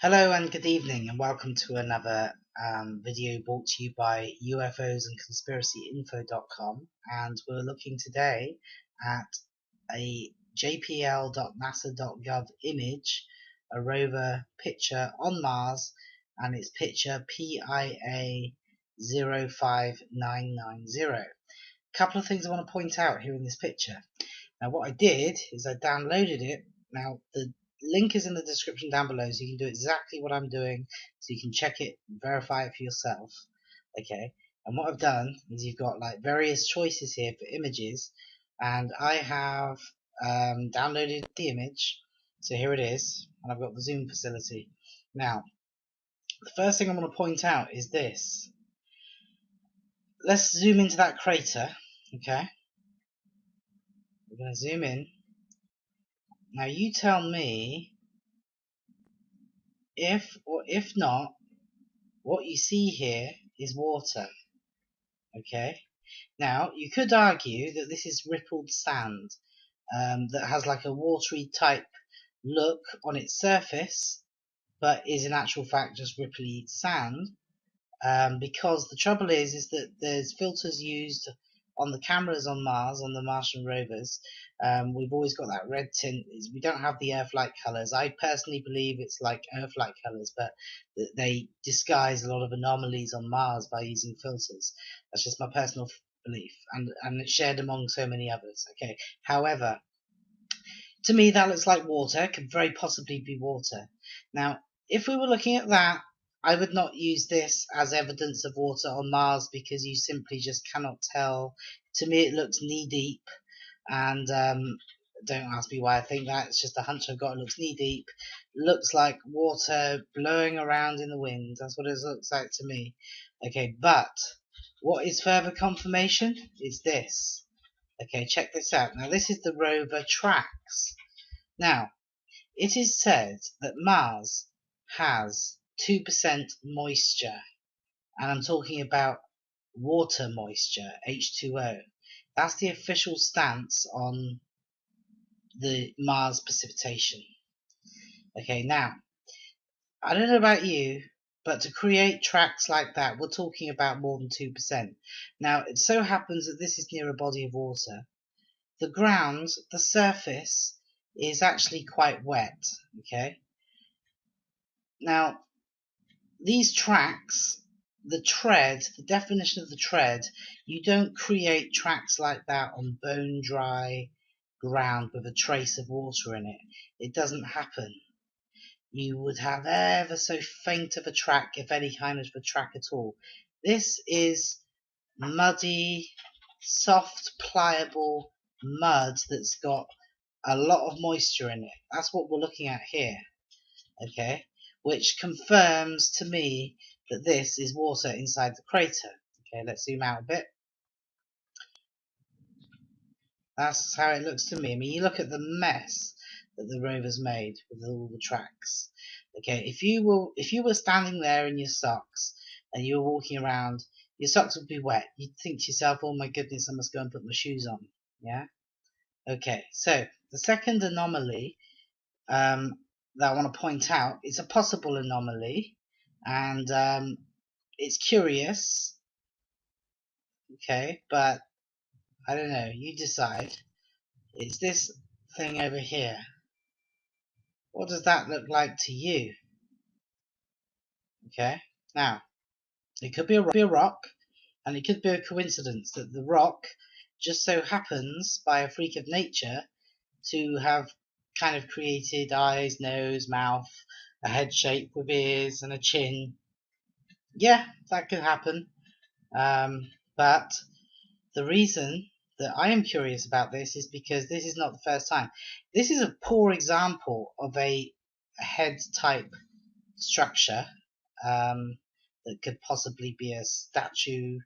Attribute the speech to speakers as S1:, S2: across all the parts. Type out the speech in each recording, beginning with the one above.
S1: Hello and good evening, and welcome to another video brought to you by UFOs and conspiracyinfo.com. And we're looking today at a jpl.nasa.gov image, a rover picture on Mars, and it's picture PIA 05990. A couple of things I want to point out here in this picture. Now, what I did is I downloaded it. Now, the link is in the description down below, so you can do exactly what I'm doing, so you can check it, verify it for yourself. Okay, and what I've done is you've got like various choices here for images, and I have downloaded the image. So here it is, and I've got the zoom facility. Now, the first thing I want to point out is this. Let's zoom into that crater. Okay, we're going to zoom in. Now you tell me if or if not, what you see here is water. Okay. Now you could argue that this is rippled sand that has like a watery type look on its surface, but is in actual fact just ripply sand. Because the trouble is that there's filters used on the cameras on Mars, on the Martian rovers. We've always got that red tint. We don't have the Earth-like colours. I personally believe it's like Earth-like colours, but they disguise a lot of anomalies on Mars by using filters. That's just my personal belief, and it's shared among so many others. Okay. However, to me that looks like water. Could very possibly be water. Now, if we were looking at that, I would not use this as evidence of water on Mars, because you simply just cannot tell. To me it looks knee deep, and don't ask me why I think that. It's just a hunch I've got. It looks knee deep. Looks like water blowing around in the wind. That's what it looks like to me. Okay, but what is further confirmation is this. Okay, check this out. Now this is the rover tracks. Now, it is said that Mars has 2% moisture, and I'm talking about water moisture, H2O. That's the official stance on the Mars precipitation. Okay, now, I don't know about you, but to create tracks like that, we're talking about more than 2%. Now, it so happens that this is near a body of water. The ground, the surface, is actually quite wet. Okay. Now, these tracks, the tread, the definition of the tread, you don't create tracks like that on bone dry ground with a trace of water in it. It doesn't happen. You would have ever so faint of a track, if any kind of a track at all. This is muddy, soft, pliable mud that's got a lot of moisture in it. That's what we're looking at here. Okay, which confirms to me that this is water inside the crater. Okay, let's zoom out a bit. That's how it looks to me. I mean, you look at the mess that the rover's made with all the tracks. Okay, if you were standing there in your socks and you were walking around, your socks would be wet. You'd think to yourself, "Oh my goodness, I must go and put my shoes on." Yeah. Okay, so the second anomaly that I want to point out is a possible anomaly, and it's curious. Okay, but I don't know. You decide. It's this thing over here. What does that look like to you? Okay, now it could be a rock, and it could be a coincidence that the rock just so happens, by a freak of nature, to have kind of created eyes, nose, mouth, a head shape with ears and a chin. Yeah, that could happen. But the reason that I am curious about this is because this is not the first time. This is a poor example of a head type structure that could possibly be a statue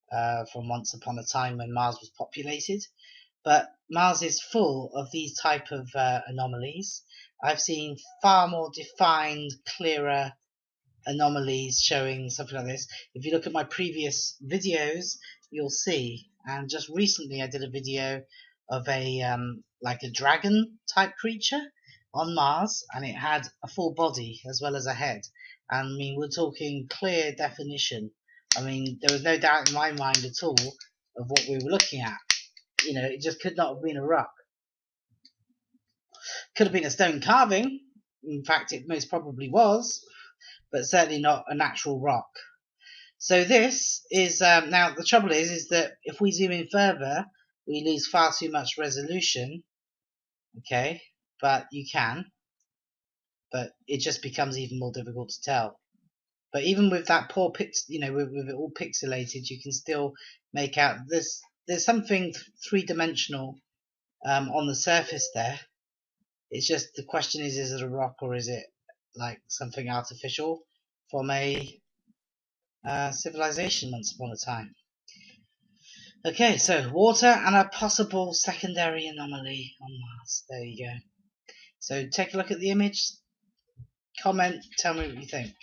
S1: from once upon a time when Mars was populated. But Mars is full of these type of anomalies. I've seen far more defined, clearer anomalies showing something like this. If you look at my previous videos, you'll see. And just recently I did a video of a like a dragon type creature, on Mars, and it had a full body as well as a head. And I mean, we're talking clear definition. I mean, there was no doubt in my mind at all of what we were looking at. You know, it just could not have been a rock. Could have been a stone carving. In fact, it most probably was, but certainly not a natural rock. So this is now the trouble is that if we zoom in further, we lose far too much resolution. Okay, but you can, but it just becomes even more difficult to tell. But even with that poor you know, with it all pixelated, you can still make out there's something three-dimensional on the surface there. It's just the question is it a rock or is it like something artificial from a civilization once upon a time? Okay, so water and a possible secondary anomaly on Mars. There you go. So take a look at the image, comment, tell me what you think.